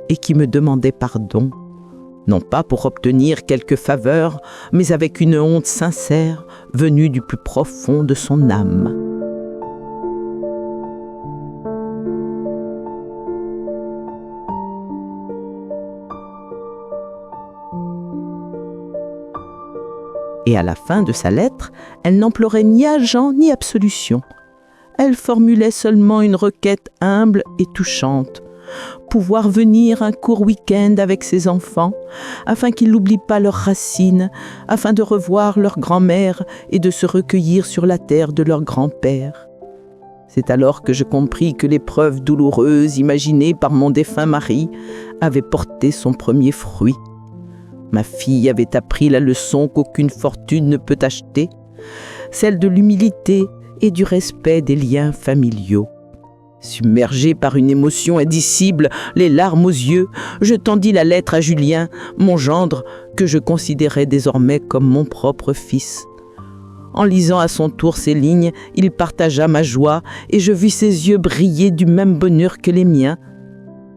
et qui me demandait pardon, non pas pour obtenir quelque faveur, mais avec une honte sincère venue du plus profond de son âme. Et à la fin de sa lettre, elle n'implorait ni argent ni absolution. Elle formulait seulement une requête humble et touchante. Pouvoir venir un court week-end avec ses enfants, afin qu'ils n'oublient pas leurs racines, afin de revoir leur grand-mère et de se recueillir sur la terre de leur grand-père. C'est alors que je compris que l'épreuve douloureuse imaginée par mon défunt mari avait porté son premier fruit. Ma fille avait appris la leçon qu'aucune fortune ne peut acheter, celle de l'humilité et du respect des liens familiaux. Submergé par une émotion indicible, les larmes aux yeux, je tendis la lettre à Julien, mon gendre, que je considérais désormais comme mon propre fils. En lisant à son tour ces lignes, il partagea ma joie et je vis ses yeux briller du même bonheur que les miens.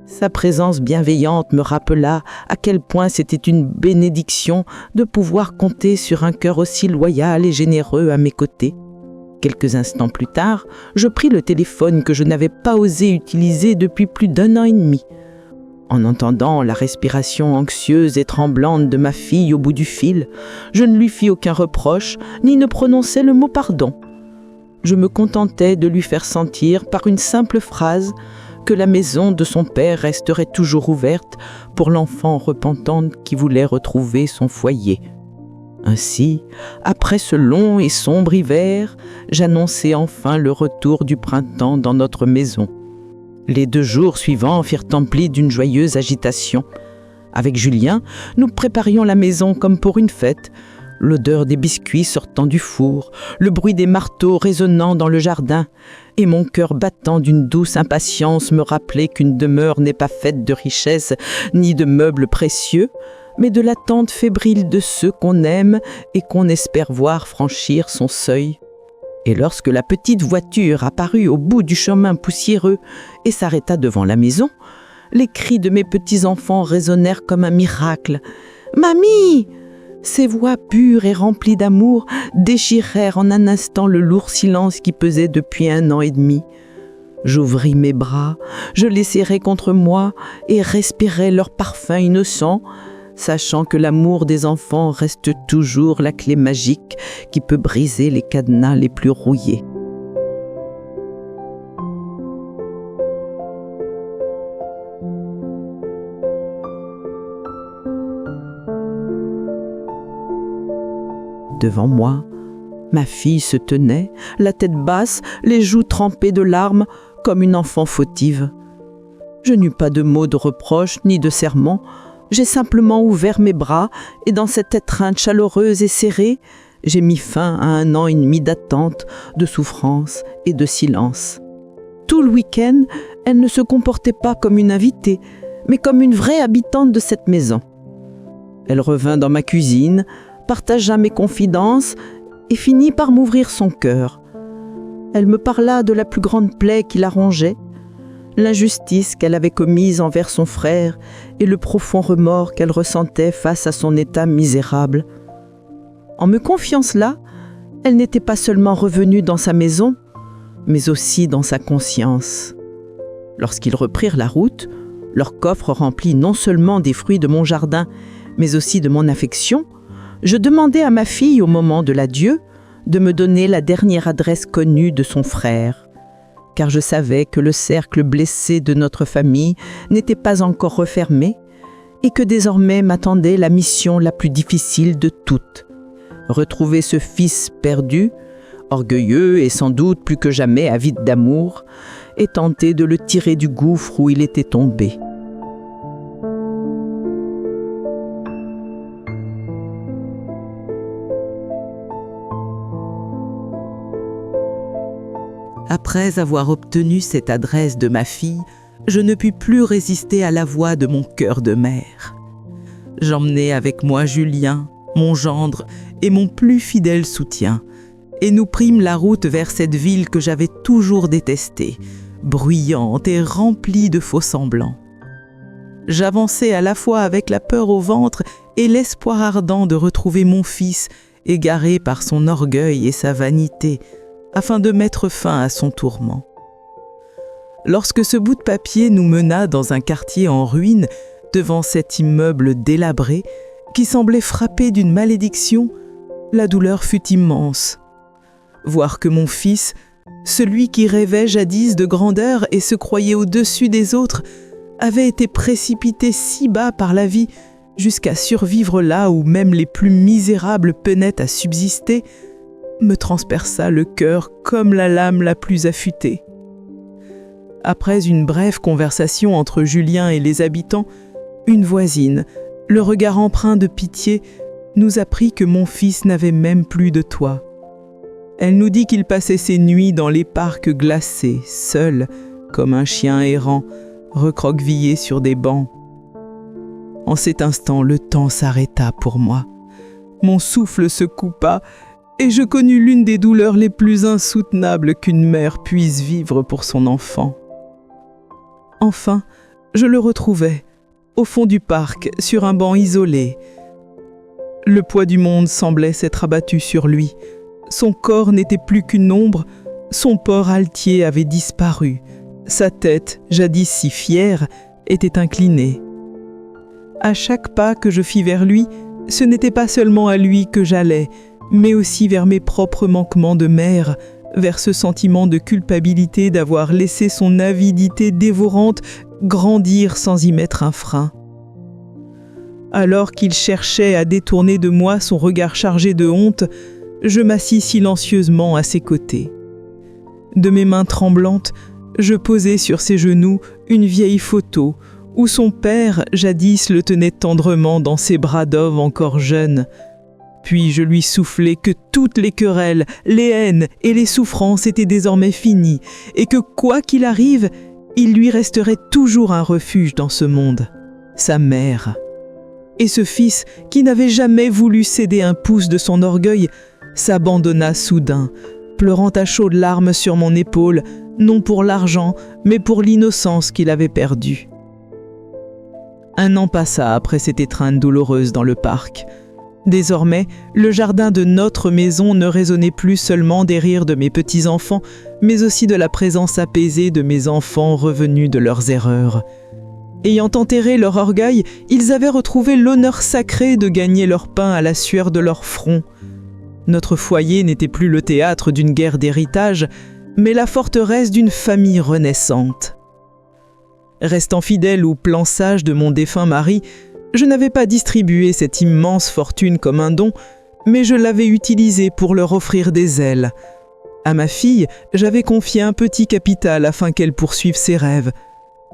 Sa présence bienveillante me rappela à quel point c'était une bénédiction de pouvoir compter sur un cœur aussi loyal et généreux à mes côtés. Quelques instants plus tard, je pris le téléphone que je n'avais pas osé utiliser depuis plus d'1 an et demi. En entendant la respiration anxieuse et tremblante de ma fille au bout du fil, je ne lui fis aucun reproche, ni ne prononçai le mot pardon. Je me contentais de lui faire sentir par une simple phrase que la maison de son père resterait toujours ouverte pour l'enfant repentante qui voulait retrouver son foyer. Ainsi, après ce long et sombre hiver, j'annonçai enfin le retour du printemps dans notre maison. Les 2 jours suivants furent emplis d'une joyeuse agitation. Avec Julien, nous préparions la maison comme pour une fête. L'odeur des biscuits sortant du four, le bruit des marteaux résonnant dans le jardin, et mon cœur battant d'une douce impatience me rappelait qu'une demeure n'est pas faite de richesses ni de meubles précieux, mais de l'attente fébrile de ceux qu'on aime et qu'on espère voir franchir son seuil. Et lorsque la petite voiture apparut au bout du chemin poussiéreux et s'arrêta devant la maison, les cris de mes petits-enfants résonnèrent comme un miracle. « Mamie !» Ces voix pures et remplies d'amour déchirèrent en un instant le lourd silence qui pesait depuis 1 an et demi. J'ouvris mes bras, je les serrai contre moi et respirai leur parfum innocent. sachant que l'amour des enfants reste toujours la clé magique qui peut briser les cadenas les plus rouillés. Devant moi, ma fille se tenait, la tête basse, les joues trempées de larmes, comme une enfant fautive. Je n'eus pas de mots de reproche ni de sermon. J'ai simplement ouvert mes bras et dans cette étreinte chaleureuse et serrée, j'ai mis fin à 1 an et demi d'attente, de souffrance et de silence. Tout le week-end, elle ne se comportait pas comme une invitée, mais comme une vraie habitante de cette maison. Elle revint dans ma cuisine, partagea mes confidences et finit par m'ouvrir son cœur. Elle me parla de la plus grande plaie qui la rongeait, l'injustice qu'elle avait commise envers son frère et le profond remords qu'elle ressentait face à son état misérable. En me confiant cela, elle n'était pas seulement revenue dans sa maison, mais aussi dans sa conscience. Lorsqu'ils reprirent la route, leur coffre rempli non seulement des fruits de mon jardin, mais aussi de mon affection, je demandai à ma fille au moment de l'adieu de me donner la dernière adresse connue de son frère, car je savais que le cercle blessé de notre famille n'était pas encore refermé et que désormais m'attendait la mission la plus difficile de toutes, retrouver ce fils perdu, orgueilleux et sans doute plus que jamais avide d'amour, et tenter de le tirer du gouffre où il était tombé. Après avoir obtenu cette adresse de ma fille, je ne pus plus résister à la voix de mon cœur de mère. J'emmenai avec moi Julien, mon gendre et mon plus fidèle soutien, et nous prîmes la route vers cette ville que j'avais toujours détestée, bruyante et remplie de faux-semblants. J'avançais à la fois avec la peur au ventre et l'espoir ardent de retrouver mon fils, égaré par son orgueil et sa vanité, afin de mettre fin à son tourment. Lorsque ce bout de papier nous mena dans un quartier en ruine, devant cet immeuble délabré, qui semblait frappé d'une malédiction, la douleur fut immense. Voir que mon fils, celui qui rêvait jadis de grandeur et se croyait au-dessus des autres, avait été précipité si bas par la vie jusqu'à survivre là où même les plus misérables peinaient à subsister, me transperça le cœur comme la lame la plus affûtée. Après une brève conversation entre Julien et les habitants, une voisine, le regard empreint de pitié, nous apprit que mon fils n'avait même plus de toit. Elle nous dit qu'il passait ses nuits dans les parcs glacés, seul, comme un chien errant, recroquevillé sur des bancs. En cet instant, le temps s'arrêta pour moi. Mon souffle se coupa, et je connus l'une des douleurs les plus insoutenables qu'une mère puisse vivre pour son enfant. Enfin, je le retrouvai, au fond du parc, sur un banc isolé. Le poids du monde semblait s'être abattu sur lui. Son corps n'était plus qu'une ombre, son port altier avait disparu. Sa tête, jadis si fière, était inclinée. À chaque pas que je fis vers lui, ce n'était pas seulement à lui que j'allais, mais aussi vers mes propres manquements de mère, vers ce sentiment de culpabilité d'avoir laissé son avidité dévorante grandir sans y mettre un frein. Alors qu'il cherchait à détourner de moi son regard chargé de honte, je m'assis silencieusement à ses côtés. De mes mains tremblantes, je posai sur ses genoux une vieille photo où son père jadis le tenait tendrement dans ses bras d'ove encore jeunes. Puis je lui soufflai que toutes les querelles, les haines et les souffrances étaient désormais finies et que quoi qu'il arrive, il lui resterait toujours un refuge dans ce monde, sa mère. Et ce fils, qui n'avait jamais voulu céder un pouce de son orgueil, s'abandonna soudain, pleurant à chaudes larmes sur mon épaule, non pour l'argent, mais pour l'innocence qu'il avait perdue. 1 an passa après cette étreinte douloureuse dans le parc. Désormais, le jardin de notre maison ne résonnait plus seulement des rires de mes petits-enfants, mais aussi de la présence apaisée de mes enfants revenus de leurs erreurs. Ayant enterré leur orgueil, ils avaient retrouvé l'honneur sacré de gagner leur pain à la sueur de leur front. Notre foyer n'était plus le théâtre d'une guerre d'héritage, mais la forteresse d'une famille renaissante. Restant fidèle au plan sage de mon défunt mari, je n'avais pas distribué cette immense fortune comme un don, mais je l'avais utilisée pour leur offrir des ailes. À ma fille, j'avais confié un petit capital afin qu'elle poursuive ses rêves.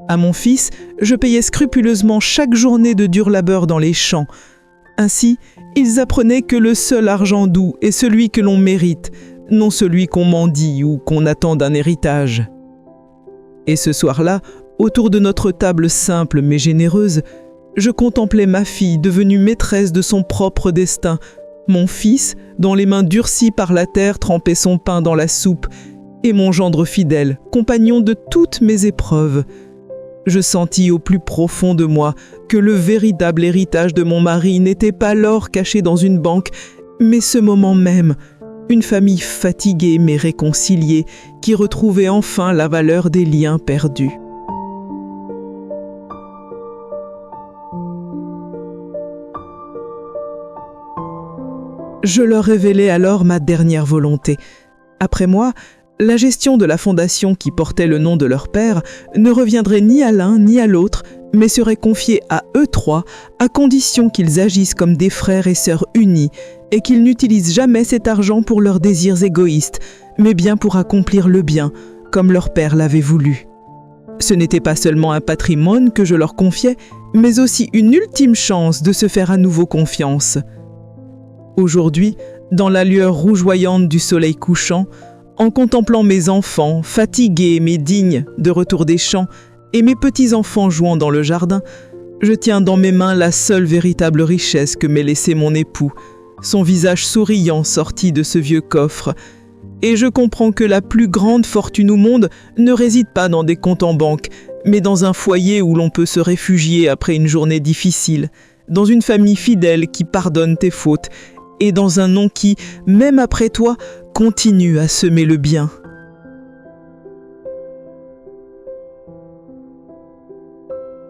À mon fils, je payais scrupuleusement chaque journée de dur labeur dans les champs. Ainsi, ils apprenaient que le seul argent doux est celui que l'on mérite, non celui qu'on mendie ou qu'on attend d'un héritage. Et ce soir-là, autour de notre table simple mais généreuse, je contemplais ma fille devenue maîtresse de son propre destin, mon fils dont les mains durcies par la terre trempaient son pain dans la soupe, et mon gendre fidèle, compagnon de toutes mes épreuves. Je sentis au plus profond de moi que le véritable héritage de mon mari n'était pas l'or caché dans une banque, mais ce moment même, une famille fatiguée mais réconciliée qui retrouvait enfin la valeur des liens perdus. Je leur révélai alors ma dernière volonté. Après moi, la gestion de la fondation qui portait le nom de leur père ne reviendrait ni à l'un ni à l'autre, mais serait confiée à eux trois, à condition qu'ils agissent comme des frères et sœurs unis et qu'ils n'utilisent jamais cet argent pour leurs désirs égoïstes, mais bien pour accomplir le bien, comme leur père l'avait voulu. Ce n'était pas seulement un patrimoine que je leur confiais, mais aussi une ultime chance de se faire à nouveau confiance. Aujourd'hui, dans la lueur rougeoyante du soleil couchant, en contemplant mes enfants, fatigués mais dignes de retour des champs, et mes petits-enfants jouant dans le jardin, je tiens dans mes mains la seule véritable richesse que m'ait laissée mon époux, son visage souriant sorti de ce vieux coffre. Et je comprends que la plus grande fortune au monde ne réside pas dans des comptes en banque, mais dans un foyer où l'on peut se réfugier après une journée difficile, dans une famille fidèle qui pardonne tes fautes, et dans un nom qui, même après toi, continue à semer le bien.